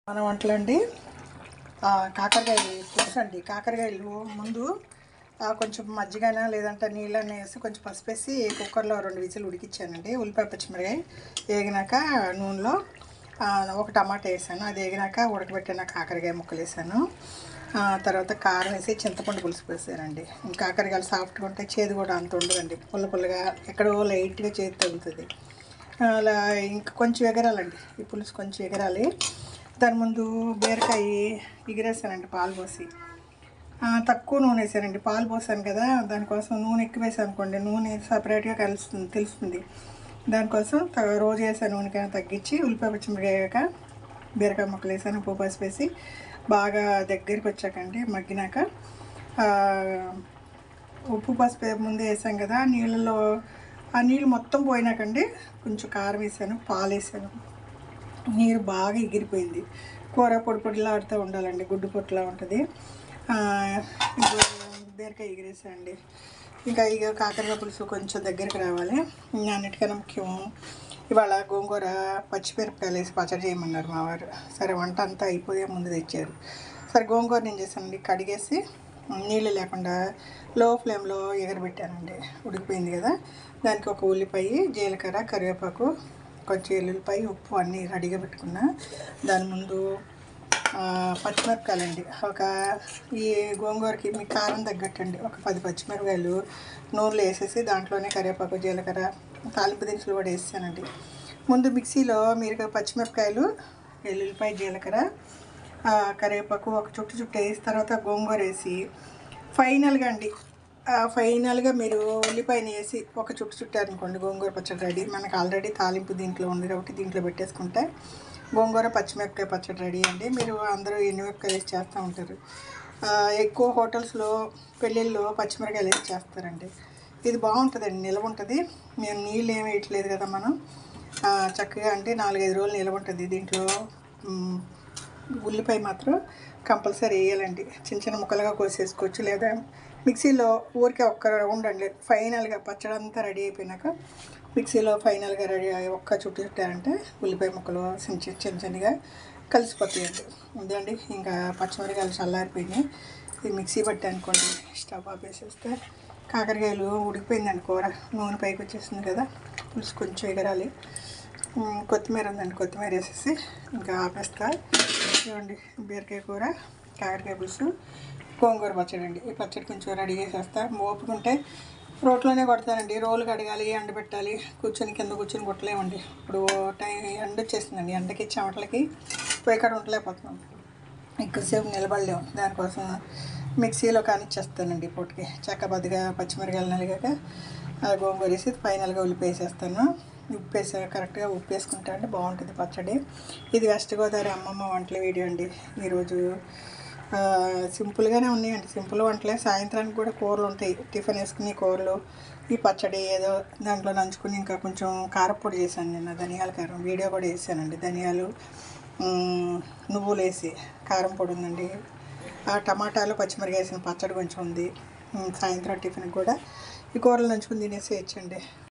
మన వంటలండి కాకరకాయలు పులుసు అండి. కాకరకాయలు ముందు కొంచెం మజ్జిగైనా లేదంటే నీళ్ళని వేసి కొంచెం పసుపు వేసి కుక్కర్లో 2 విజిల్ ఉడికిచ్చానండి. ఉల్లిపాయ పచ్చిమిరకాయ వేగినాక నూనెలో ఒక టమాటా వేసాను. అది వేగినాక ఉడకబెట్టిన కాకరకాయ ముక్కలు వేసాను. తర్వాత కారం వేసి చింతపండు పులుసు పోసానండి. కాకరకాయలు సాఫ్ట్గా ఉంటాయి, చేదు కూడా అంత ఉండదండి. పుల్లగా ఎక్కడో లైట్గా చేదు తగులుతుంది. అలా ఇంకా కొంచెం ఎగరాలండి, ఈ పులుసు కొంచెం ఎగరాలి. దాని ముందు బీరకాయ ఎగిరేసానండి పాలు పోసి. తక్కువ నూనె వేసానండి, పాలు పోసాను కదా, దానికోసం నూనె ఎక్కువ వేసాను అనుకోండి నూనె సపరేట్గా తెలుస్తుంది. దానికోసం రోజు వేసే నూనెకైనా తగ్గించి ఉల్లిపాయ పచ్చిమిరకాయక బీరకాయ ముక్కలు వేసాను. ఉప్పు పసుపు వేసి బాగా దగ్గరికి వచ్చాకండి మగ్గినాక ఉప్పు పసుపు ముందు వేసాం కదా, నీళ్ళలో ఆ నీళ్ళు మొత్తం పోయినాకండి కొంచెం కారం వేసాను, పాలు వేసాను. నీరు బాగా ఎగిరిపోయింది. కూర పొడి పొడిలా ఆడుతూ ఉండాలండి, గుడ్డు పొట్టులా ఉంటుంది. బీరకాయ ఎగిరేసాయండి. ఇంకా కాకరకాయ పులుసు కొంచెం దగ్గరికి రావాలి. అన్నిటికన్నా ముఖ్యం ఇవాళ గోంగూర పచ్చిమిరపకాయలు వేసి పచ్చడి చేయమన్నారు మా వారు. సరే వంట అంతా అయిపోయే ముందు తెచ్చారు. సరే గోంగూర నేను చేశానండి, కడిగేసి నీళ్ళు లేకుండా లో ఫ్లేమ్లో ఎగరబెట్టానండి. ఉడికిపోయింది కదా, దానికి ఒక ఉల్లిపాయ, జీలకర్ర, కరివేపాకు, కొంచెం ఎల్లుల్లిపాయ, ఉప్పు అన్నీ రెడీగా పెట్టుకున్నా. దాని ముందు పచ్చిమిరపకాయలండి, ఈ గోంగూరకి మీ కారం తగ్గట్టండి ఒక 10 పచ్చిమిరపకాయలు నూనెలో వేసేసి దాంట్లోనే కరివేపాకు, జీలకర్ర, తాలింపు దినుసులు కూడా వేసానండి. ముందు మిక్సీలో మీరు పచ్చిమిరపకాయలు, ఎల్లుల్లిపాయ, జీలకర్ర, కరివేపాకు ఒక చుట్టు వేసి తర్వాత గోంగూర వేసి ఫైనల్గా మీరు ఉల్లిపాయని వేసి ఒక చుట్టారనుకోండి గోంగూర పచ్చడి రెడీ. మనకు ఆల్రెడీ తాలింపు దీంట్లో ఉంది కాబట్టి దీంట్లో పెట్టేసుకుంటే గోంగూర పచ్చిమిరపకాయ పచ్చడి రెడీ అండి. మీరు అందరూ ఎండుమిరపకాయలు వేసి చేస్తూ ఉంటారు. ఎక్కువ హోటల్స్లో పెళ్ళిళ్ళలో పచ్చిమిరపకాయలు వేసి చేస్తారండి. ఇది బాగుంటుందండి, నిల్వ ఉంటుంది. మేము నీళ్ళు ఏమి వేయట్లేదు కదా, మనం చక్కగా అంటే 4-5 రోజులు నిల్వ ఉంటుంది. దీంట్లో ఉల్లిపాయ మాత్రం కంపల్సరీ వేయాలండి. చిన్న చిన్న ముక్కలుగా కోసేసుకోవచ్చు, లేదా మిక్సీలో ఊరికే ఒక్క ఉండండి. ఫైనల్గా పచ్చడి అంతా రెడీ అయిపోయినాక మిక్సీలో ఫైనల్గా రెడీ ఒక్క చుట్టారంటే ఉల్లిపాయ ముక్కలు చిన్నగా కలిసిపోతాయండి. ఇదండి. ఇంకా పచ్చిమిరకాయలు చల్లారిపోయినాయి. ఇది మిక్సీ పట్టి అనుకోండి, స్టవ్ ఆపేసేస్తే కాకరకాయలు ఉడికిపోయిందండి. కూర నూనె పైకి వచ్చేసింది కదా, పులుసు కొంచెం ఎగరాలి. కొత్తిమీర ఉందండి, కొత్తిమీర వేసేసి ఇంకా ఆపేస్తా. ఇవ్వండి బీరకాయ కూర, కాకరకాయ పులుసు, గోంగూర పచ్చడి అండి. ఈ పచ్చడి కొంచెం రెడీ చేసేస్తా. ఓపుకుంటే రోట్లోనే కొడతానండి. రోలు కడగాలి, ఎండబెట్టాలి, కింద కూర్చొని కొట్టలేమండి. ఇప్పుడు ఎండ వచ్చేసిందండి. ఎండకి చెమటలకి పోయికాడ ఉండలేకపోతున్నాం, ఎక్కువసేపు నిలబడలేము. దానికోసం మిక్సీలో కానిచ్చేస్తానండి. పూటకి చక్కబద్దిగా పచ్చిమిరకాయలు నలిగాక గోంగూర వేసి ఫైనల్గా ఉల్లిపాయ వేసేస్తాను. ఉప్పు వేసా, కరెక్ట్గా ఉప్పు వేసుకుంటా అంటే బాగుంటుంది పచ్చడి. ఇది వెస్ట్ గోదావరి అమ్మమ్మ వంటల వీడియో అండి. ఈరోజు సింపుల్గానే ఉన్నాయండి, సింపుల్ వంటలే. సాయంత్రానికి కూడా కూరలు ఉంటాయి, టిఫిన్ వేసుకుని కూరలు, ఈ పచ్చడి ఏదో దాంట్లో నంచుకుని ఇంకా కొంచెం కారపొడి చేశాను నిన్న, ధనియాల కారం వీడియో కూడా వేసానండి. ధనియాలు, నువ్వులు వేసి కారం పొడి ఉందండి. టమాటాలు, పచ్చిమిరకాయ వేసిన పచ్చడి కొంచెం ఉంది. సాయంత్రం టిఫిన్కి కూడా ఈ కూరలు నంచుకుని తినేసి వేయచ్చండి.